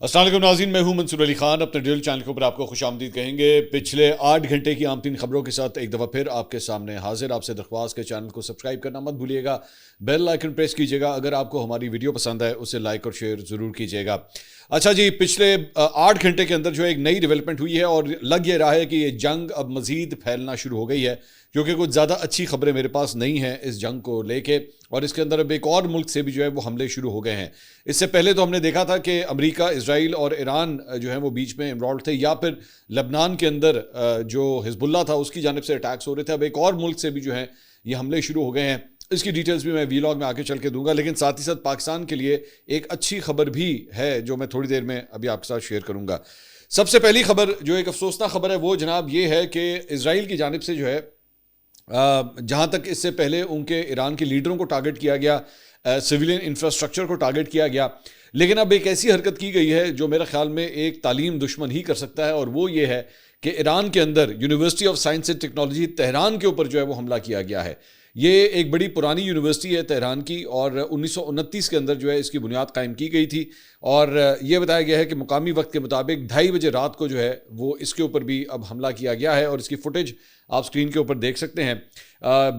السلام علیکم ناظرین، میں ہوں منصور علی خان. اپنے ڈیل چینل کے اوپر آپ کو خوش آمدید کہیں گے. پچھلے 8 گھنٹے کی عام ترین خبروں کے ساتھ ایک دفعہ پھر آپ کے سامنے حاضر. آپ سے درخواست کے چینل کو سبسکرائب کرنا مت بھولیے گا, بیل آئیکن پریس کیجیے گا. اگر آپ کو ہماری ویڈیو پسند ہے اسے لائک اور شیئر ضرور کیجیے گا. اچھا جی, پچھلے 8 گھنٹے کے اندر جو ایک نئی ڈیولپمنٹ ہوئی ہے اور لگ یہ رہا ہے کہ یہ جنگ اب مزید پھیلنا شروع ہو گئی ہے, کیونکہ کچھ زیادہ اچھی خبریں میرے پاس نہیں ہیں اس جنگ کو لے کے, اور اس کے اندر اب ایک اور ملک سے بھی جو ہے وہ حملے شروع ہو گئے ہیں. اس سے پہلے تو ہم نے دیکھا تھا کہ امریکہ, اسرائیل اور ایران جو ہے وہ بیچ میں انوالوڈ تھے, یا پھر لبنان کے اندر جو حزب اللہ تھا اس کی جانب سے اٹیکس ہو رہے تھے. اب ایک اور ملک سے بھی جو ہے یہ حملے شروع ہو گئے ہیں. اس کی ڈیٹیلز بھی میں ویلاگ میں آگے چل کے دوں گا, لیکن ساتھ ہی ساتھ پاکستان کے لیے ایک اچھی خبر بھی ہے جو میں تھوڑی دیر میں ابھی آپ کے ساتھ شیئر کروں گا. سب سے پہلی خبر جو ایک افسوسناک خبر ہے وہ جناب یہ ہے کہ اسرائیل کی جانب سے جو ہے, جہاں تک اس سے پہلے ان کے ایران کے لیڈروں کو ٹارگٹ کیا گیا, سویلین انفراسٹرکچر کو ٹارگٹ کیا گیا, لیکن اب ایک ایسی حرکت کی گئی ہے جو میرے خیال میں ایک تعلیم دشمن ہی کر سکتا ہے, اور وہ یہ ہے کہ ایران کے اندر university of science and technology Tehran کے اوپر جو ہے وہ حملہ کیا گیا ہے. یہ ایک بڑی پرانی یونیورسٹی ہے تہران کی, اور 1929 کے اندر جو ہے اس کی بنیاد قائم کی گئی تھی, اور یہ بتایا گیا ہے کہ مقامی وقت کے مطابق 2:30 بجے رات کو جو ہے وہ اس کے اوپر بھی اب حملہ کیا گیا ہے, اور اس کی فوٹیج آپ سکرین کے اوپر دیکھ سکتے ہیں.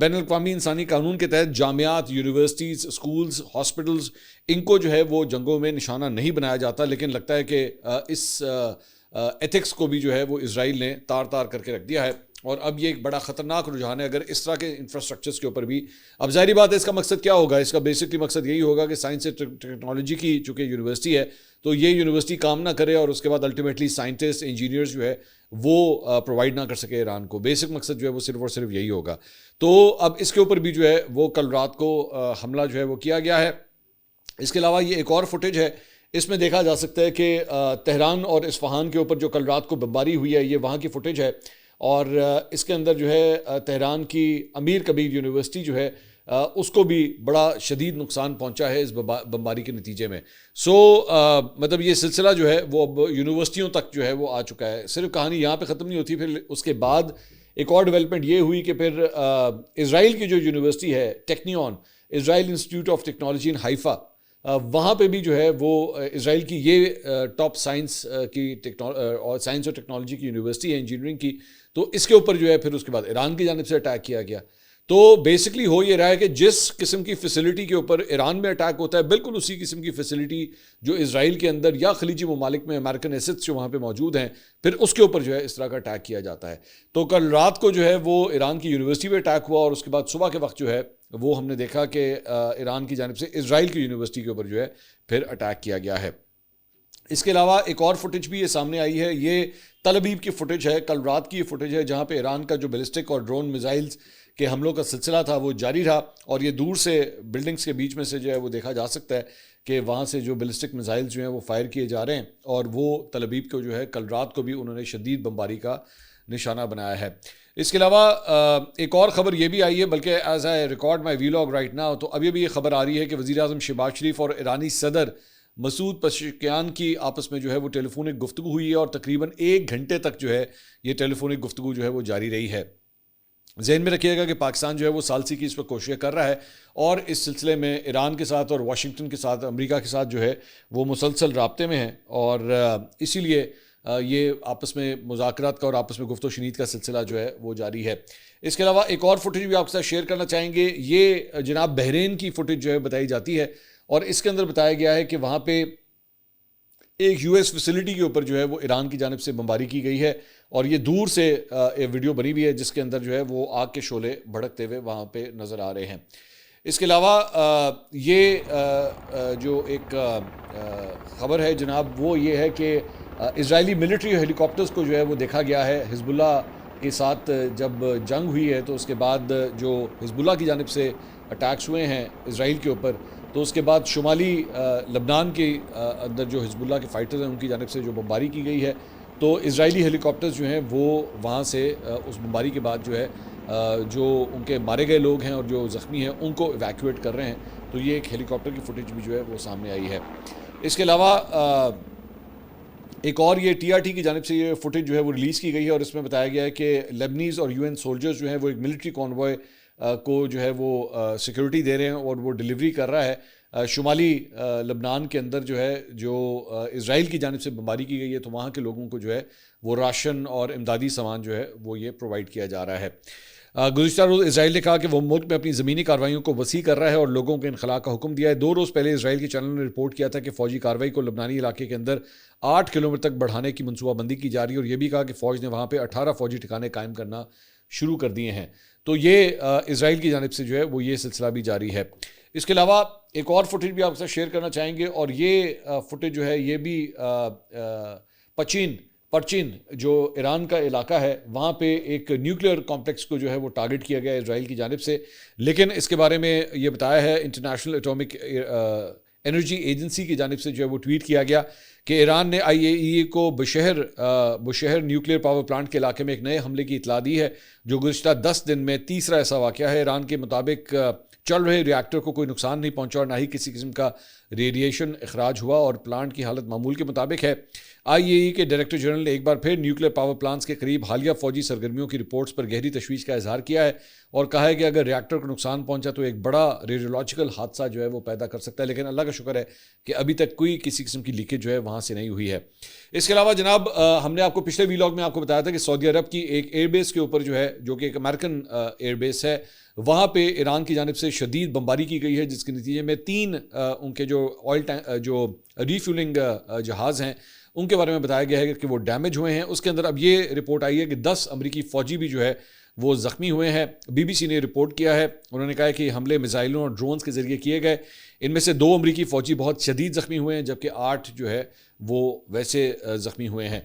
بین الاقوامی انسانی قانون کے تحت جامعات, یونیورسٹیز, اسکولز, ہاسپٹلز, ان کو جو ہے وہ جنگوں میں نشانہ نہیں بنایا جاتا, لیکن لگتا ہے کہ اس ایتھکس کو بھی جو ہے وہ اسرائیل نے تار تار کر کے رکھ دیا ہے, اور اب یہ ایک بڑا خطرناک رجحان ہے اگر اس طرح کے انفراسٹرکچرز کے اوپر بھی. اب ظاہری بات ہے اس کا مقصد کیا ہوگا, اس کا بیسکلی مقصد یہی ہوگا کہ سائنس اینڈ ٹیکنالوجی کی چونکہ یونیورسٹی ہے تو یہ یونیورسٹی کام نہ کرے, اور اس کے بعد الٹیمیٹلی سائنٹسٹ, انجینئرز جو ہے وہ پرووائڈ نہ کر سکے ایران کو. بیسک مقصد جو ہے وہ صرف اور صرف یہی ہوگا. تو اب اس کے اوپر بھی جو ہے وہ کل رات کو حملہ جو ہے وہ کیا گیا ہے. اس کے علاوہ یہ ایک اور فوٹیج ہے, اس میں دیکھا جا سکتا ہے کہ تہران اور اصفہان کے اوپر جو کل رات کو بمباری ہوئی ہے یہ وہاں کی فوٹیج ہے, اور اس کے اندر جو ہے تہران کی امیر کبیر یونیورسٹی جو ہے اس کو بھی بڑا شدید نقصان پہنچا ہے اس بمباری کے نتیجے میں. مطلب یہ سلسلہ جو ہے وہ اب یونیورسٹیوں تک جو ہے وہ آ چکا ہے. صرف کہانی یہاں پہ ختم نہیں ہوتی, پھر اس کے بعد ایک اور ڈیولپمنٹ یہ ہوئی کہ پھر اسرائیل کی جو یونیورسٹی ہے ٹیکنیون, اسرائیل انسٹیٹیوٹ آف ٹیکنالوجی ان حیفا, وہاں پہ بھی جو ہے وہ اسرائیل کی یہ ٹاپ سائنس اور ٹیکنالوجی کی یونیورسٹی ہے, انجینئرنگ کی, تو اس کے اوپر جو ہے پھر اس کے بعد ایران کی جانب سے اٹیک کیا گیا. تو بیسکلی ہو یہ رہا ہے کہ جس قسم کی فیسلٹی کے اوپر ایران میں اٹیک ہوتا ہے بالکل اسی قسم کی فیسلٹی جو اسرائیل کے اندر یا خلیجی ممالک میں امریکن ایسٹس جو وہاں پہ موجود ہیں, پھر اس کے اوپر جو ہے اس طرح کا اٹیک کیا جاتا ہے. تو کل رات کو جو ہے وہ ایران کی یونیورسٹی پہ اٹیک ہوا, اور اس کے بعد صبح کے وقت جو ہے وہ ہم نے دیکھا کہ ایران کی جانب سے اسرائیل کی یونیورسٹی کے اوپر جو ہے پھر اٹیک کیا گیا ہے. اس کے علاوہ ایک اور فوٹیج بھی یہ سامنے آئی ہے, یہ تل ابیب کی فوٹیج ہے, کل رات کی یہ فوٹیج ہے جہاں پہ ایران کا جو بیلسٹک اور ڈرون میزائلز کے حملوں کا سلسلہ تھا وہ جاری رہا, اور یہ دور سے بلڈنگز کے بیچ میں سے جو ہے وہ دیکھا جا سکتا ہے کہ وہاں سے جو بیلسٹک میزائلز جو ہیں وہ فائر کیے جا رہے ہیں, اور وہ تل ابیب کو جو ہے کل رات کو بھی انہوں نے شدید بمباری کا نشانہ بنایا ہے. اس کے علاوہ ایک اور خبر یہ بھی آئی ہے, بلکہ as I record my vlog right now, تو ابھی بھی یہ خبر آ رہی ہے کہ وزیر اعظم شہباز شریف اور ایرانی صدر مسعود پزشکیان کی آپس میں جو ہے وہ ٹیلی فونک گفتگو ہوئی ہے, اور تقریباً 1 گھنٹے تک جو ہے یہ ٹیلی فونک گفتگو جو ہے وہ جاری رہی ہے. ذہن میں رکھیے گا کہ پاکستان جو ہے وہ سالسی کی اس پر کوششیں کر رہا ہے, اور اس سلسلے میں ایران کے ساتھ اور واشنگٹن کے ساتھ, امریکہ کے ساتھ جو ہے وہ مسلسل رابطے میں ہیں, اور اسی لیے یہ آپس میں مذاکرات کا اور آپس میں گفت و شنید کا سلسلہ جو ہے وہ جاری ہے. اس کے علاوہ ایک اور فوٹیج بھی آپ کے ساتھ شیئر کرنا چاہیں گے, یہ جناب بحرین کی فوٹیج جو ہے بتائی جاتی ہے, اور اس کے اندر بتایا گیا ہے کہ وہاں پہ ایک یو ایس فیسلٹی کے اوپر جو ہے وہ ایران کی جانب سے بمباری کی گئی ہے, اور یہ دور سے ایک ویڈیو بنی ہوئی ہے جس کے اندر جو ہے وہ آگ کے شعلے بھڑکتے ہوئے وہاں پہ نظر آ رہے ہیں. اس کے علاوہ یہ جو ایک خبر ہے جناب وہ یہ ہے کہ اسرائیلی ملٹری ہیلی کاپٹرز کو جو ہے وہ دیکھا گیا ہے. حزب اللہ کے ساتھ جب جنگ ہوئی ہے تو اس کے بعد جو حزب اللہ کی جانب سے اٹیکس ہوئے ہیں اسرائیل کے اوپر, تو اس کے بعد شمالی لبنان کے اندر جو حزب اللہ کے فائٹرز ہیں ان کی جانب سے جو بمباری کی گئی ہے, تو اسرائیلی ہیلی کاپٹرز جو ہیں وہ وہاں سے اس بمباری کے بعد جو ہے جو ان کے مارے گئے لوگ ہیں اور جو زخمی ہیں ان کو ایویکویٹ کر رہے ہیں. تو یہ ایک ہیلی کاپٹر کی فوٹیج بھی جو ہے وہ سامنے آئی ہے. اس کے علاوہ ایک اور یہ ٹی آر ٹی کی جانب سے یہ فوٹیج جو ہے وہ ریلیز کی گئی ہے, اور اس میں بتایا گیا ہے کہ لیبنیز اور یو این سولجرز جو ہیں وہ ایک ملٹری کانوائے کو جو ہے وہ سیکورٹی دے رہے ہیں اور وہ ڈیلیوری کر رہا ہے شمالی لبنان کے اندر جو ہے جو اسرائیل کی جانب سے بمباری کی گئی ہے، تو وہاں کے لوگوں کو جو ہے وہ راشن اور امدادی سامان جو ہے وہ یہ پرووائڈ کیا جا رہا ہے۔ گزشتہ روز اسرائیل نے کہا کہ وہ ملک میں اپنی زمینی کارروائیوں کو وسیع کر رہا ہے اور لوگوں کے انخلاء کا حکم دیا ہے۔ 2 روز پہلے اسرائیل کے چینل نے رپورٹ کیا تھا کہ فوجی کارروائی کو لبنانی علاقے کے اندر 8 کلومیٹر تک بڑھانے کی منصوبہ بندی کی جا رہی ہے، اور یہ بھی کہا کہ فوج نے وہاں پہ 18 فوجی ٹھکانے قائم کرنا شروع کر دیے ہیں۔ تو یہ اسرائیل کی جانب سے جو ہے وہ یہ سلسلہ بھی جاری ہے۔ اس کے علاوہ ایک اور فوٹیج بھی آپ کے ساتھ شیئر کرنا چاہیں گے، اور یہ فوٹیج جو ہے یہ بھی پرچین جو ایران کا علاقہ ہے، وہاں پہ ایک نیوکلیئر کمپلیکس کو جو ہے وہ ٹارگٹ کیا گیا ہے اسرائیل کی جانب سے، لیکن اس کے بارے میں یہ بتایا ہے انٹرنیشنل اٹامک انرجی ایجنسی کی جانب سے جو ہے وہ ٹویٹ کیا گیا کہ ایران نے IAEA کو بشہر نیوکلیئر پاور پلانٹ کے علاقے میں ایک نئے حملے کی اطلاع دی ہے، جو گزشتہ 10 دن میں تیسرا ایسا واقعہ ہے۔ ایران کے مطابق چل رہے ری ایکٹر کو کوئی نقصان نہیں پہنچا اور نہ ہی کسی قسم کا ریڈیشن اخراج ہوا، اور پلانٹ کی حالت معمول کے مطابق ہے۔ IAEA کے ڈائریکٹر جنرل نے ایک بار پھر نیوکلیئر پاور پلانٹس کے قریب حالیہ فوجی سرگرمیوں کی رپورٹس پر گہری تشویش کا اظہار کیا ہے، اور کہا ہے کہ اگر ری ایکٹر کو نقصان پہنچا تو ایک بڑا ریڈیولوجیکل حادثہ جو ہے وہ پیدا کر سکتا ہے، لیکن اللہ کا شکر ہے کہ ابھی تک کوئی کسی قسم کی لیکیج جو ہے وہاں سے نہیں ہوئی ہے۔ اس کے علاوہ جناب ہم نے آپ کو پچھلے ویلاگ میں آپ کو بتایا تھا کہ سعودی عرب کی ایک ایئر بیس کے اوپر جو ہے، جو کہ ایک امریکن ایئر بیس ہے، وہاں پہ ایران کی جانب سے شدید بمباری کی گئی ہے، جس کے نتیجے میں 3 ان کے جو جو ریفیولنگ جہاز ہیں ان کے بارے میں بتایا گیا ہے کہ وہ ڈیمیج ہوئے ہیں۔ اس کے اندر اب یہ رپورٹ آئی ہے کہ 10 امریکی فوجی بھی جو ہے وہ زخمی ہوئے ہیں۔ BBC نے رپورٹ کیا ہے، انہوں نے کہا ہے کہ حملے میزائلوں اور ڈرونز کے ذریعے کیے گئے، ان میں سے 2 امریکی فوجی بہت شدید زخمی ہوئے ہیں، جبکہ 8 جو ہے وہ ویسے زخمی ہوئے ہیں۔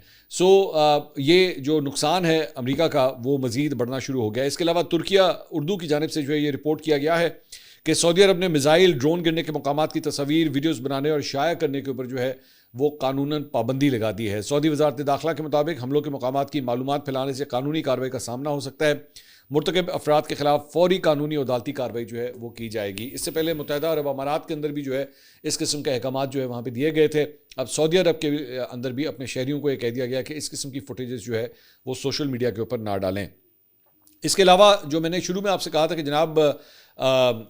یہ جو نقصان ہے امریکہ کا وہ مزید بڑھنا شروع ہو گیا ہے۔ اس کے علاوہ ترکیہ اردو کی جانب سے جو ہے یہ رپورٹ کیا گیا ہے کہ سعودی عرب نے میزائل، ڈرون گرنے کے مقامات کی تصاویر، ویڈیوز بنانے اور شائع کرنے کے اوپر جو ہے وہ قانوناً پابندی لگا دی ہے۔ سعودی وزارت داخلہ کے مطابق حملوں کے مقامات کی معلومات پھیلانے سے قانونی کارروائی کا سامنا ہو سکتا ہے۔ مرتکب افراد کے خلاف فوری قانونی اور عدالتی کارروائی جو ہے وہ کی جائے گی۔ اس سے پہلے متحدہ عرب امارات کے اندر بھی جو ہے اس قسم کے احکامات جو ہے وہاں پہ دیے گئے تھے۔ اب سعودی عرب کے اندر بھی اپنے شہریوں کو یہ کہہ دیا گیا کہ اس قسم کی فوٹیجز جو ہے وہ سوشل میڈیا کے اوپر نہ ڈالیں۔ اس کے علاوہ جو میں نے شروع میں آپ سے کہا تھا کہ جناب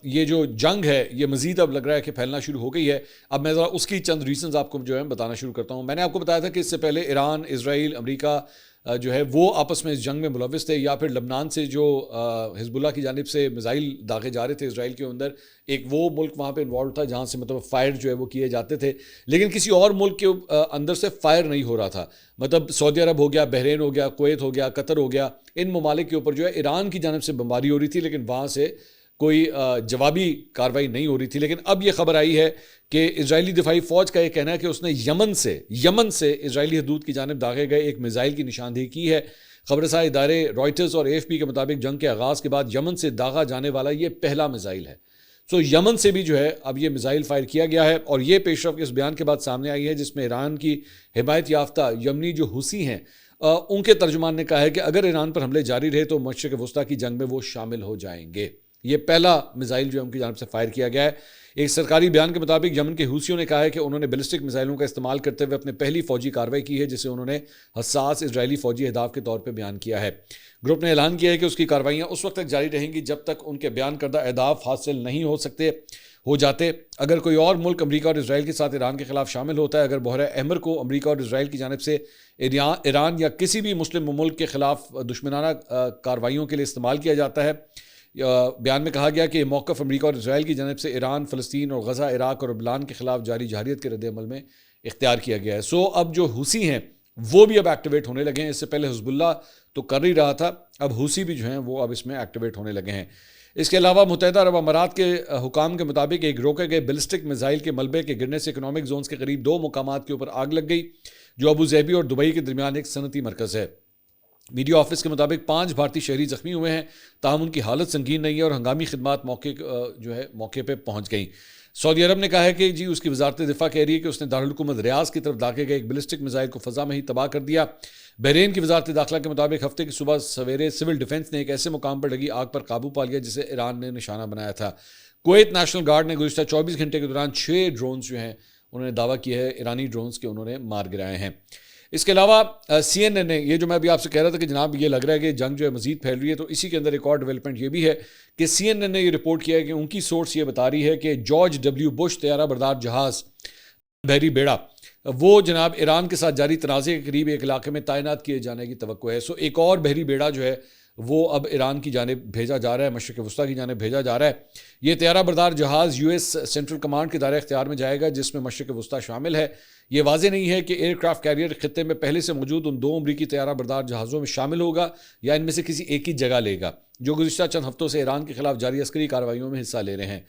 یہ جو جنگ ہے یہ مزید اب لگ رہا ہے کہ پھیلنا شروع ہو گئی ہے۔ اب میں ذرا اس کی چند ریزنز آپ کو جو ہے بتانا شروع کرتا ہوں۔ میں نے آپ کو بتایا تھا کہ اس سے پہلے ایران، اسرائیل، امریکہ جو ہے وہ آپس میں اس جنگ میں ملوث تھے، یا پھر لبنان سے جو حزب اللہ کی جانب سے میزائل داغے جا رہے تھے اسرائیل کے اندر، ایک وہ ملک وہاں پہ انوالو تھا جہاں سے مطلب فائر جو ہے وہ کیے جاتے تھے، لیکن کسی اور ملک کے اندر سے فائر نہیں ہو رہا تھا۔ مطلب سعودی عرب ہو گیا، بحرین ہو گیا، کویت ہو گیا، قطر ہو گیا، ان ممالک کے اوپر جو ہے ایران کی جانب سے بمباری ہو رہی تھی، لیکن وہاں سے کوئی جوابی کارروائی نہیں ہو رہی تھی۔ لیکن اب یہ خبر آئی ہے کہ اسرائیلی دفاعی فوج کا یہ کہنا ہے کہ اس نے یمن سے اسرائیلی حدود کی جانب داغے گئے ایک میزائل کی نشاندہی کی ہے۔ خبررساں ادارے رائٹرز اور AFP کے مطابق جنگ کے آغاز کے بعد یمن سے داغا جانے والا یہ پہلا میزائل ہے۔ یمن سے بھی جو ہے اب یہ میزائل فائر کیا گیا ہے، اور یہ پیش رفت اس بیان کے بعد سامنے آئی ہے جس میں ایران کی حمایت یافتہ یمنی جو حوثی ہیں ان کے ترجمان نے کہا ہے کہ اگر ایران پر حملے جاری رہے تو مشرق وسطیٰ کی جنگ میں وہ شامل ہو جائیں گے۔ یہ پہلا میزائل جو ان کی جانب سے فائر کیا گیا ہے۔ ایک سرکاری بیان کے مطابق یمن کے حوثیوں نے کہا ہے کہ انہوں نے بیلسٹک میزائلوں کا استعمال کرتے ہوئے اپنے پہلی فوجی کارروائی کی ہے، جسے انہوں نے حساس اسرائیلی فوجی اہداف کے طور پہ بیان کیا ہے۔ گروپ نے اعلان کیا ہے کہ اس کی کارروائیاں اس وقت تک جاری رہیں گی جب تک ان کے بیان کردہ اہداف حاصل نہیں ہو جاتے۔ اگر کوئی اور ملک امریکہ اور اسرائیل کے ساتھ ایران کے خلاف شامل ہوتا ہے، اگر بحیرہ احمر کو امریکہ اور اسرائیل کی جانب سے ایران یا کسی بھی مسلم ملک کے خلاف دشمنانہ کارروائیوں کے لیے استعمال کیا جاتا ہے، بیان میں کہا گیا کہ موقف امریکہ اور اسرائیل کی جانب سے ایران، فلسطین اور غزہ، عراق اور لبنان کے خلاف جاری جارحیت کے رد عمل میں اختیار کیا گیا ہے۔ اب جو حوثی ہیں وہ بھی اب ایکٹیویٹ ہونے لگے ہیں۔ اس سے پہلے حزب اللہ تو کر ہی رہا تھا، اب حوثی بھی جو ہیں وہ اب اس میں ایکٹیویٹ ہونے لگے ہیں۔ اس کے علاوہ متحدہ عرب امارات کے حکام کے مطابق ایک روکے گئے بیلسٹک میزائل کے ملبے کے گرنے سے اکنامک زونز کے قریب 2 مقامات کے اوپر آگ لگ گئی، جو ابو ظہبی اور دبئی کے درمیان ایک صنعتی مرکز ہے۔ میڈیا آفس کے مطابق 5 بھارتی شہری زخمی ہوئے ہیں، تاہم ان کی حالت سنگین نہیں ہے اور ہنگامی خدمات موقع پہ پہنچ گئیں۔ سعودی عرب نے کہا ہے کہ اس کی وزارت دفاع کہہ رہی ہے کہ اس نے دارالحکومت ریاض کی طرف داغے گئے ایک بیلسٹک میزائل کو فضا میں ہی تباہ کر دیا۔ بحرین کی وزارت داخلہ کے مطابق ہفتے کی صبح سویرے سول ڈیفنس نے ایک ایسے مقام پر لگی آگ پر قابو پا لیا جسے ایران نے نشانہ بنایا تھا۔ کویت نیشنل گارڈ نے گزشتہ 24 گھنٹے کے دوران 6 ڈرونز جو ہیں انہوں نے دعویٰ کیا ہے ایرانی ڈرونز کے انہوں نے مار گرائے ہیں۔ اس کے علاوہ سی این این نے یہ جو میں ابھی آپ سے کہہ رہا تھا کہ جناب یہ لگ رہا ہے کہ جنگ جو ہے مزید پھیل رہی ہے، تو اسی کے اندر ایک اور ڈیولپمنٹ یہ بھی ہے کہ سی این این نے یہ رپورٹ کیا ہے کہ ان کی سورس یہ بتا رہی ہے کہ جارج ڈبلیو بش طیارہ بردار جہاز بحری بیڑا وہ جناب ایران کے ساتھ جاری تنازع کے قریب ایک علاقے میں تعینات کیے جانے کی توقع ہے. ایک اور بحری بیڑا جو ہے وہ اب ایران کی جانب بھیجا جا رہا ہے، مشرق وسطیٰ کی جانب بھیجا جا رہا ہے. یہ طیارہ بردار جہاز یو ایس سینٹرل کمانڈ کے دائرہ اختیار میں جائے گا جس میں مشرق وسطیٰ شامل ہے. یہ واضح نہیں ہے کہ ایئر کرافٹ کیریئر خطے میں پہلے سے موجود ان 2 امریکی طیارہ بردار جہازوں میں شامل ہوگا یا ان میں سے کسی ایک کی جگہ لے گا جو گزشتہ چند ہفتوں سے ایران کے خلاف جاری عسکری کارروائیوں میں حصہ لے رہے ہیں.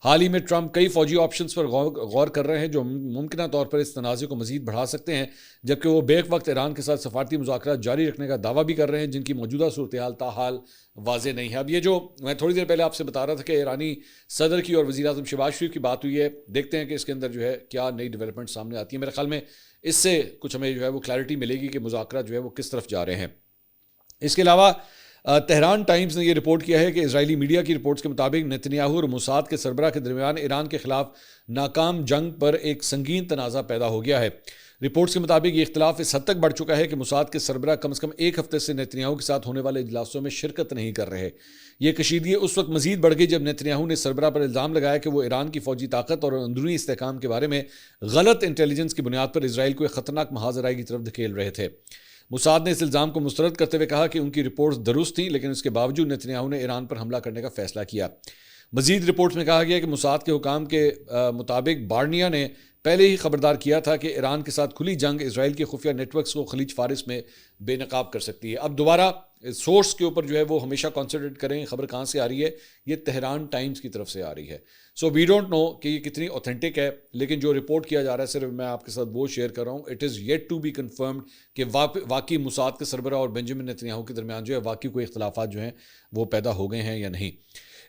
حال ہی میں ٹرمپ کئی فوجی آپشنز پر غور کر رہے ہیں جو ممکنہ طور پر اس تنازع کو مزید بڑھا سکتے ہیں، جبکہ وہ بیک وقت ایران کے ساتھ سفارتی مذاکرات جاری رکھنے کا دعویٰ بھی کر رہے ہیں جن کی موجودہ صورتحال تاحال واضح نہیں ہے. اب یہ جو میں تھوڑی دیر پہلے آپ سے بتا رہا تھا کہ ایرانی صدر کی اور وزیر اعظم شہباز شریف کی بات ہوئی ہے، دیکھتے ہیں کہ اس کے اندر جو ہے کیا نئی ڈیولپمنٹ سامنے آتی ہے. میرے خیال میں اس سے کچھ ہمیں جو ہے وہ کلیئرٹی ملے گی کہ مذاکرات جو ہے وہ کس طرف جا رہے ہیں. اس کے علاوہ تہران ٹائمز نے یہ رپورٹ کیا ہے کہ اسرائیلی میڈیا کی رپورٹس کے مطابق نیتنیاہو اور موساد کے سربراہ کے درمیان ایران کے خلاف ناکام جنگ پر ایک سنگین تنازع پیدا ہو گیا ہے. رپورٹس کے مطابق یہ اختلاف اس حد تک بڑھ چکا ہے کہ موساد کے سربراہ کم از کم ایک ہفتے سے نیتنیاہو کے ساتھ ہونے والے اجلاسوں میں شرکت نہیں کر رہے. یہ کشیدگی اس وقت مزید بڑھ گئی جب نیتنیاہو نے سربراہ پر الزام لگایا کہ وہ ایران کی فوجی طاقت اور اندرونی استحکام کے بارے میں غلط انٹیلیجنس کی بنیاد پر اسرائیل کو ایک خطرناک محاذ کی طرف دھکیل رہے تھے. موساد نے اس الزام کو مسترد کرتے ہوئے کہا کہ ان کی رپورٹس درست تھیں، لیکن اس کے باوجود نیتنیاہو نے ایران پر حملہ کرنے کا فیصلہ کیا. مزید رپورٹس میں کہا گیا کہ موساد کے حکام کے مطابق بارنیا نے پہلے ہی خبردار کیا تھا کہ ایران کے ساتھ کھلی جنگ اسرائیل کے خفیہ نیٹ ورکس کو خلیج فارس میں بے نقاب کر سکتی ہے. اب دوبارہ سورس کے اوپر جو ہے وہ ہمیشہ کانسنٹریٹ کریں، خبر کہاں سے آ رہی ہے، یہ تہران ٹائمز کی طرف سے آ رہی ہے. سو وی ڈونٹ نو کہ یہ کتنی اوتھینٹک ہے، لیکن جو رپورٹ کیا جا رہا ہے صرف میں آپ کے ساتھ وہ شیئر کر رہا ہوں. It is yet to be confirmed کہ واقعی موساد کے سربراہ اور بنجامن نیتنیاہو کے درمیان جو ہے واقعی کوئی اختلافات جو ہیں وہ پیدا ہو گئے ہیں یا نہیں.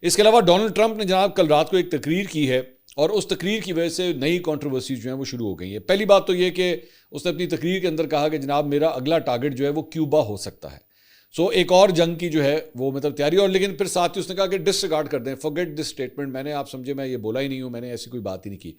اس کے علاوہ ڈونلڈ ٹرمپ نے جناب کل رات کو ایک تقریر کی ہے اور اس تقریر کی وجہ سے نئی کنٹروورسیز جو ہیں وہ شروع ہو گئی ہیں. پہلی بات تو یہ کہ اس نے اپنی تقریر کے اندر کہا کہ جناب میرا اگلا ٹارگٹ جو ہے وہ کیوبا ہو سکتا ہے. ایک اور جنگ کی جو ہے وہ مطلب تیاری، اور لیکن پھر ساتھ ہی اس نے کہا کہ ڈسریگارڈ کر دیں، فورگیٹ دس اسٹیٹمنٹ، میں نے آپ سمجھے میں یہ بولا ہی نہیں ہوں، میں نے ایسی کوئی بات ہی نہیں کی.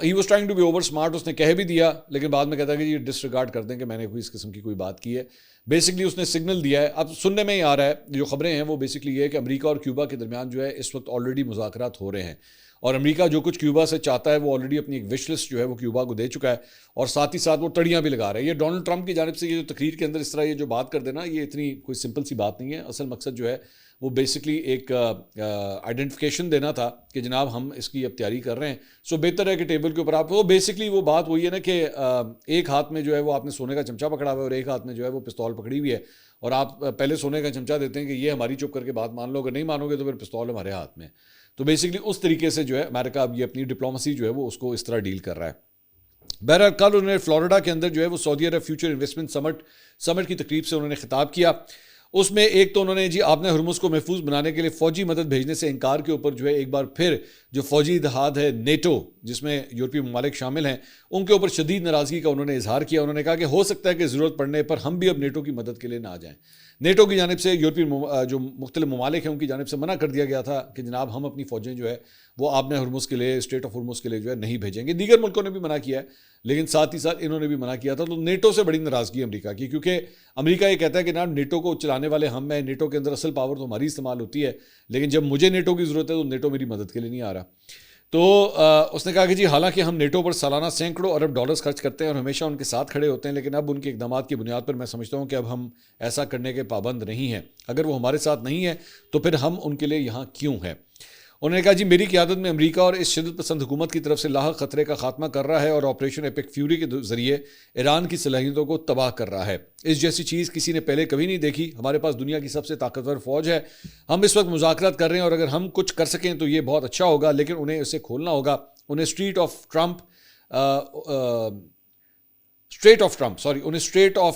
He was trying to be over smart, اس نے کہہ بھی دیا لیکن بعد میں کہتا ہے کہ یہ ڈسریگارڈ کر دیں کہ میں نے کوئی اس قسم کی کوئی بات کی ہے. بیسکلی اس نے سگنل دیا ہے. اب سننے میں ہی آ رہا ہے جو خبریں ہیں وہ بیسکلی یہ ہے کہ امریکہ اور کیوبا کے درمیان جو ہے اس وقت آلریڈی مذاکرات ہو رہے ہیں، اور امریکہ جو کچھ کیوبا سے چاہتا ہے وہ آلریڈی اپنی ایک وش لسٹ جو ہے وہ کیوبا کو دے چکا ہے، اور ساتھ ہی ساتھ وہ تڑیاں بھی لگا رہے ہیں. یہ ڈونلڈ ٹرمپ کی جانب سے یہ جو تقریر کے اندر اس طرح یہ جو بات کر دینا، یہ اتنی کوئی سمپل سی بات نہیں ہے. اصل مقصد جو ہے وہ بیسکلی ایک آئیڈینٹیفیکیشن دینا تھا کہ جناب ہم اس کی اب تیاری کر رہے ہیں. بہتر ہے کہ ٹیبل کے اوپر آپ وہ بیسکلی وہ بات وہی ہے نا کہ ایک ہاتھ میں جو ہے وہ آپ نے سونے کا چمچہ پکڑا ہوا ہے اور ایک ہاتھ میں جو ہے وہ پستول پکڑی ہوئی ہے، اور آپ پہلے سونے کا چمچہ دیتے ہیں کہ یہ ہماری چپ کر کے بات مان لو، اگر نہیں مانو گے تو پھر پستول ہمارے ہاتھ میں. تو بیسکلی اس طریقے سے جو ہے امریکہ اب یہ اپنی ڈپلومسی جو ہے وہ اس کو اس طرح ڈیل کر رہا ہے. بہرحال کل انہوں نے فلوریڈا کے اندر جو ہے وہ سعودی عرب فیوچر انویسٹمنٹ سمٹ کی تقریب سے انہوں نے خطاب کیا. اس میں ایک تو انہوں نے جی آپ نے ہرمز کو محفوظ بنانے کے لیے فوجی مدد بھیجنے سے انکار کے اوپر جو ہے ایک بار پھر جو فوجی اتحاد ہے نیٹو جس میں یورپی ممالک شامل ہیں ان کے اوپر شدید ناراضگی کا انہوں نے اظہار کیا. انہوں نے کہا کہ ہو سکتا ہے کہ ضرورت پڑنے پر ہم بھی اب نیٹو کی مدد کے لیے نہ آ جائیں. نیٹو کی جانب سے یورپی جو مختلف ممالک ہیں ان کی جانب سے منع کر دیا گیا تھا کہ جناب ہم اپنی فوجیں جو ہے وہ آپ نے ہرمز کے لیے اسٹریٹ آف ہرمز کے لیے جو ہے نہیں بھیجیں گے. دیگر ملکوں نے بھی منع کیا ہے لیکن ساتھ ہی ساتھ انہوں نے بھی منع کیا تھا. تو نیٹو سے بڑی ناراضگی امریکہ کی، کیونکہ امریکہ یہ کہتا ہے کہ جناب نیٹو کو چلانے والے ہم ہیں، نیٹو کے اندر اصل پاور تو ہماری استعمال ہوتی ہے، لیکن جب مجھے نیٹو کی ضرورت ہے تو نیٹو میری مدد کے لیے نہیں آ رہا. تو اس نے کہا کہ جی حالانکہ ہم نیٹو پر سالانہ سینکڑوں ارب ڈالرز خرچ کرتے ہیں اور ہمیشہ ان کے ساتھ کھڑے ہوتے ہیں، لیکن اب ان کے اقدامات کی بنیاد پر میں سمجھتا ہوں کہ اب ہم ایسا کرنے کے پابند نہیں ہیں. اگر وہ ہمارے ساتھ نہیں ہے تو پھر ہم ان کے لیے یہاں کیوں ہیں. انہوں نے کہا جی میری قیادت میں امریکہ اور اس شدت پسند حکومت کی طرف سے لاحق خطرے کا خاتمہ کر رہا ہے اور آپریشن ایپک فیوری کے ذریعے ایران کی صلاحیتوں کو تباہ کر رہا ہے. اس جیسی چیز کسی نے پہلے کبھی نہیں دیکھی. ہمارے پاس دنیا کی سب سے طاقتور فوج ہے. ہم اس وقت مذاکرات کر رہے ہیں اور اگر ہم کچھ کر سکیں تو یہ بہت اچھا ہوگا، لیکن انہیں اسے کھولنا ہوگا. انہیں اسٹریٹ آف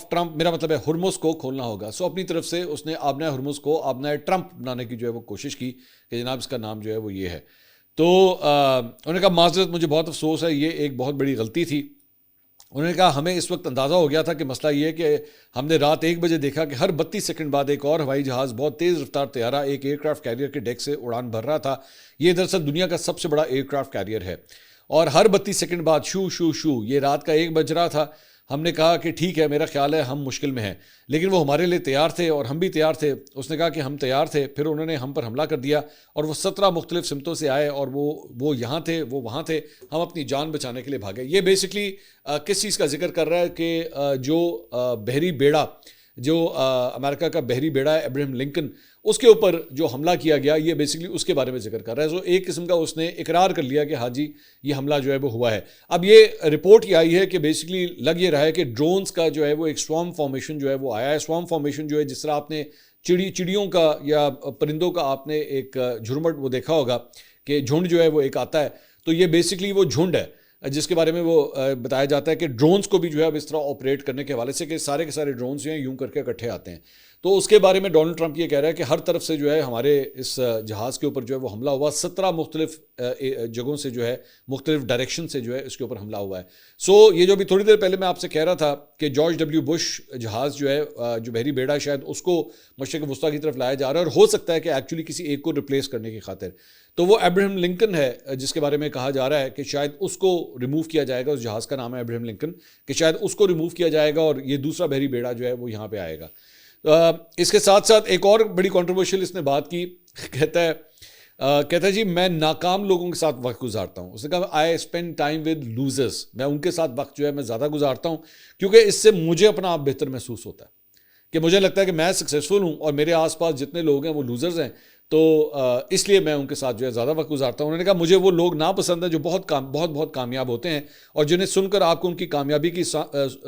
ٹرمپ میرا مطلب ہے ہرمز کو کھولنا ہوگا. اپنی طرف سے اس نے آبنہ ہرمز کو آبنہ ٹرمپ بنانے کی جو ہے وہ کوشش کی کہ جناب اس کا نام جو ہے وہ یہ ہے. تو انہوں نے کہا معذرت مجھے بہت افسوس ہے، یہ ایک بہت بڑی غلطی تھی. انہوں نے کہا ہمیں اس وقت اندازہ ہو گیا تھا کہ مسئلہ یہ ہے کہ ہم نے رات 1 بجے دیکھا کہ ہر 32 سیکنڈ بعد ایک اور ہوائی جہاز بہت تیز رفتار طیارہ ایک ایئر کرافٹ کیریئر کے ڈیک سے اڑان بھر رہا تھا. یہ دراصل دنیا کا سب سے بڑا ایئر کرافٹ کیریئر ہے، اور ہر 32 سیکنڈ بعد شو شو شو یہ رات کا 1 بج رہا تھا. ہم نے کہا کہ ٹھیک ہے میرا خیال ہے ہم مشکل میں ہیں، لیکن وہ ہمارے لیے تیار تھے اور ہم بھی تیار تھے. اس نے کہا کہ ہم تیار تھے، پھر انہوں نے ہم پر حملہ کر دیا اور وہ 17 مختلف سمتوں سے آئے اور وہ یہاں تھے، وہ وہاں تھے، ہم اپنی جان بچانے کے لیے بھاگے. یہ بیسکلی کس چیز کا ذکر کر رہا ہے کہ جو بحری بیڑا، جو امریکہ کا بحری بیڑا ہے ابراہیم لنکن، اس کے اوپر جو حملہ کیا گیا، یہ بیسکلی اس کے بارے میں ذکر کر رہا ہے. سو ایک قسم کا اس نے اقرار کر لیا کہ ہاں جی یہ حملہ جو ہے وہ ہوا ہے. اب یہ رپورٹ یہ آئی ہے کہ بیسکلی لگ یہ رہا ہے کہ ڈرونز کا جو ہے وہ ایک سوارم فارمیشن جو ہے وہ آیا ہے. سوارم فارمیشن جو ہے جس طرح آپ نے چڑیوں کا یا پرندوں کا آپ نے ایک جھرمٹ وہ دیکھا ہوگا کہ جھنڈ جو ہے وہ ایک آتا ہے، تو یہ بیسکلی وہ جھنڈ ہے جس کے بارے میں وہ بتایا جاتا ہے کہ ڈرونز کو بھی جو ہے اب اس طرح آپریٹ کرنے کے حوالے سے کہ سارے کے سارے ڈرونز جو ہیں یوں کر کے اکٹھے آتے ہیں. تو اس کے بارے میں ڈونلڈ ٹرمپ یہ کہہ رہا ہے کہ ہر طرف سے جو ہے ہمارے اس جہاز کے اوپر جو ہے وہ حملہ ہوا. 17 مختلف جگہوں سے جو ہے مختلف ڈائریکشن سے جو ہے اس کے اوپر حملہ ہوا ہے. سو یہ جو بھی تھوڑی دیر پہلے میں آپ سے کہہ رہا تھا کہ جارج ڈبلیو بش جہاز جو ہے جو بحری بیڑا، شاید اس کو مشرق وسطیٰ کی طرف لایا جا رہا ہے، اور ہو سکتا ہے کہ ایکچولی کسی ایک کو ریپلیس کرنے کی خاطر. تو وہ ابراہیم لنکن ہے جس کے بارے میں کہا جا رہا ہے کہ شاید اس کو ریموو کیا جائے گا. اس جہاز کا نام ہے ابراہیم لنکن، کہ شاید اس کو ریموو کیا جائے گا اور یہ دوسرا بحری بیڑا جو ہے وہ یہاں پہ آئے گا. اس کے ساتھ ساتھ ایک اور بڑی کنٹروورشل اس نے بات کی. کہتا ہے جی میں ناکام لوگوں کے ساتھ وقت گزارتا ہوں. اس نے کہا I spend time with losers, میں ان کے ساتھ وقت جو ہے میں زیادہ گزارتا ہوں کیونکہ اس سے مجھے اپنا آپ بہتر محسوس ہوتا ہے، کہ مجھے لگتا ہے کہ میں سکسیزفل ہوں اور میرے آس پاس جتنے لوگ ہیں وہ لوزرز ہیں، تو اس لیے میں ان کے ساتھ جو ہے زیادہ وقت گزارتا ہوں. انہوں نے کہا مجھے وہ لوگ ناپسند ہیں جو بہت کامیاب ہوتے ہیں اور جنہیں سن کر آپ کو ان کی کامیابی کی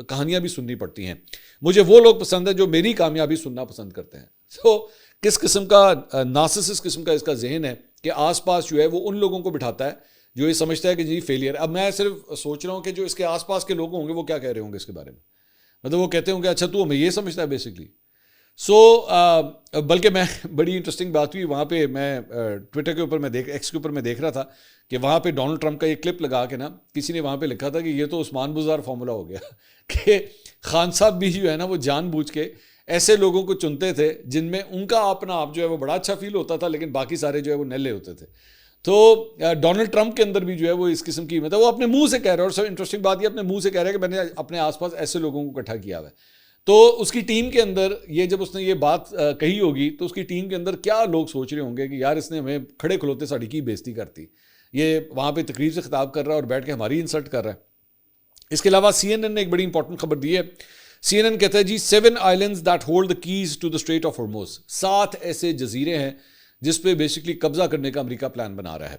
کہانیاں بھی سننی پڑتی ہیں. مجھے وہ لوگ پسند ہیں جو میری کامیابی سننا پسند کرتے ہیں. تو کس قسم کا نارسسسٹ قسم کا اس کا ذہن ہے کہ آس پاس جو ہے وہ ان لوگوں کو بٹھاتا ہے جو یہ سمجھتا ہے کہ جی فیلئر. اب میں صرف سوچ رہا ہوں کہ جو اس کے آس پاس کے لوگ ہوں گے وہ کیا کہہ رہے ہوں گے اس کے بارے میں. مطلب وہ کہتے ہوں گے اچھا تو ہمیں یہ سمجھتا ہے بیسکلی. بلکہ میں بڑی انٹرسٹنگ بات ہوئی وہاں پہ، میں ٹویٹر کے اوپر ایکس کے اوپر میں دیکھ رہا تھا کہ وہاں پہ ڈونلڈ ٹرمپ کا یہ کلپ لگا کے نا کسی نے وہاں پہ لکھا تھا کہ یہ تو عثمان بزار فارمولا ہو گیا کہ خان صاحب بھی جو ہے نا وہ جان بوجھ کے ایسے لوگوں کو چنتے تھے جن میں ان کا اپنا آپ جو ہے وہ بڑا اچھا فیل ہوتا تھا لیکن باقی سارے جو ہے وہ نلے ہوتے تھے. تو ڈونلڈ ٹرمپ کے اندر بھی جو ہے وہ اس قسم کی مطلب وہ اپنے منہ سے کہہ رہا ہے، اور سب انٹرسٹنگ بات یہ اپنے منہ سے کہہ رہا ہے کہ میں نے اپنے آس پاس ایسے لوگوں کو اکٹھا کیا ہوا ہے. تو اس کی ٹیم کے اندر یہ جب اس نے یہ بات کہی ہوگی تو اس کی ٹیم کے اندر کیا لوگ سوچ رہے ہوں گے کہ یار اس نے ہمیں کھڑے کھلوتے ساڑی کی بےزتی کرتی، یہ وہاں پہ تقریب سے خطاب کر رہا ہے اور بیٹھ کے ہماری انسلٹ کر رہا ہے. اس کے علاوہ سی این این نے ایک بڑی امپورٹنٹ خبر دی ہے. سی این این کہتا ہے جی 7 islands that hold the keys to the Strait of Hormuz، 7 ایسے جزیرے ہیں جس پہ بیسکلی قبضہ کرنے کا امریکہ پلان بنا رہا ہے.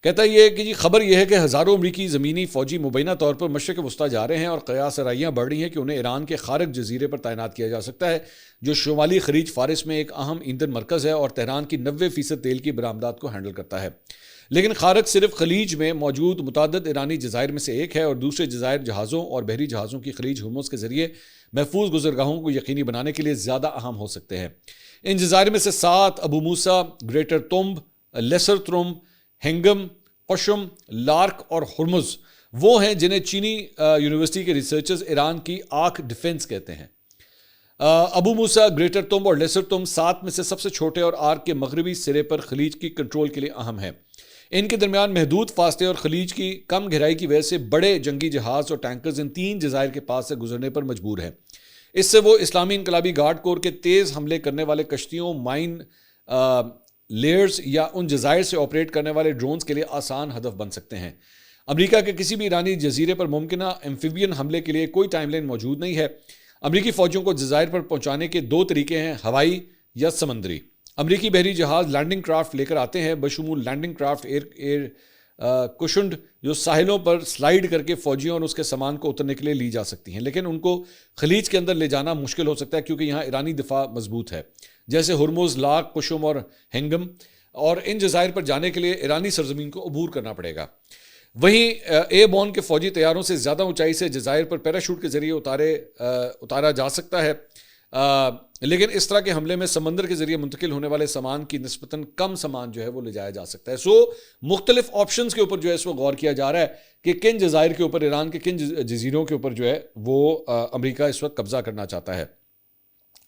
کہتا ہے یہ کہ جی خبر یہ ہے کہ ہزاروں امریکی زمینی فوجی مبینہ طور پر مشرق وسطیٰ جا رہے ہیں اور قیاس آرائیاں بڑھ رہی ہیں کہ انہیں ایران کے خارق جزیرے پر تعینات کیا جا سکتا ہے جو شمالی خلیج فارس میں ایک اہم ایندھن مرکز ہے اور تہران کی 90% تیل کی برآمدات کو ہینڈل کرتا ہے. لیکن خارق صرف خلیج میں موجود متعدد ایرانی جزائر میں سے ایک ہے اور دوسرے جزائر جہازوں اور بحری جہازوں کی خلیج ہرمز کے ذریعے محفوظ گزرگاہوں کو یقینی بنانے کے لیے زیادہ اہم ہو سکتے ہیں. ان جزائر میں سے 7 ابو موسیٰ، گریٹر تمب، لیسر ترمب، ہنگم، قشم، لارک اور ہرمز وہ ہیں جنہیں چینی یونیورسٹی کے ریسرچرز ایران کی آرک ڈیفنس کہتے ہیں. ابو موسیٰ، گریٹر تمب اور لیسر تمب 7 میں سے سب سے چھوٹے اور آرک کے مغربی سرے پر خلیج کی کنٹرول کے لیے اہم ہیں. ان کے درمیان محدود فاصلے اور خلیج کی کم گہرائی کی وجہ سے بڑے جنگی جہاز اور ٹینکرز ان 3 جزائر کے پاس سے گزرنے پر مجبور ہیں. اس سے وہ اسلامی انقلابی گارڈ کور کے تیز حملے کرنے والے کشتیوں، مائن لیئرز یا ان جزائر سے آپریٹ کرنے والے ڈرونز کے لیے آسان ہدف بن سکتے ہیں. امریکہ کے کسی بھی ایرانی جزیرے پر ممکنہ ایمفیبین حملے کے لیے کوئی ٹائم لائن موجود نہیں ہے. امریکی فوجوں کو جزائر پر پہنچانے کے 2 طریقے ہیں، ہوائی یا سمندری. امریکی بحری جہاز لینڈنگ کرافٹ لے کر آتے ہیں، بشمول لینڈنگ کرافٹ ایئر کشنڈ جو ساحلوں پر سلائیڈ کر کے فوجیوں اور اس کے سامان کو اترنے کے لیے لی جا سکتی ہیں، لیکن ان کو خلیج کے اندر لے جانا مشکل ہو سکتا ہے کیونکہ یہاں ایرانی دفاع مضبوط ہے، جیسے ہرمز، لاک، قشم اور ہنگم. اور ان جزائر پر جانے کے لیے ایرانی سرزمین کو عبور کرنا پڑے گا. وہیں اے بون کے فوجی طیاروں سے زیادہ اونچائی سے جزائر پر پیراشوٹ کے ذریعے اتارا جا سکتا ہے، لیکن اس طرح کے حملے میں سمندر کے ذریعے منتقل ہونے والے سامان کی نسبتاً کم سامان جو ہے وہ لے جایا جا سکتا ہے. مختلف آپشنز کے اوپر جو ہے اس وقت غور کیا جا رہا ہے کہ کن جزائر کے اوپر، ایران کے کن جزیروں کے اوپر جو ہے وہ امریکہ اس وقت قبضہ کرنا چاہتا ہے.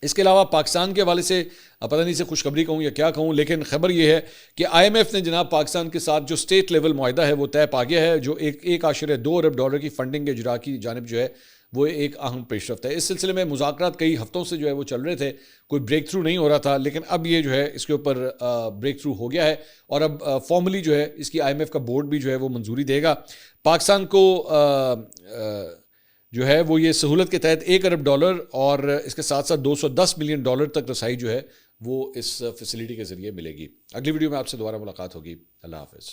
اس کے علاوہ پاکستان کے حوالے سے پتہ نہیں سے خوشخبری کہوں یا کیا کہوں، لیکن خبر یہ ہے کہ آئی ایم ایف نے جناب پاکستان کے ساتھ جو اسٹیٹ لیول معاہدہ ہے وہ طے پا گیا ہے، جو 1.2 ارب ڈالر کی فنڈنگ اجرا کی جانب جو ہے وہ ایک اہم پیش رفت ہے. اس سلسلے میں مذاکرات کئی ہفتوں سے جو ہے وہ چل رہے تھے, کوئی بریک تھرو نہیں ہو رہا تھا, لیکن اب یہ جو ہے اس کے اوپر بریک تھرو ہو گیا ہے اور اب فارملی جو ہے اس کی IMF کا بورڈ بھی جو ہے وہ منظوری دے گا. پاکستان کو جو ہے وہ یہ سہولت کے تحت $1 ارب اور اس کے ساتھ ساتھ $210 ملین تک رسائی جو ہے وہ اس فیسلٹی کے ذریعے ملے گی. اگلی ویڈیو میں آپ سے دوبارہ ملاقات ہوگی. اللہ حافظ.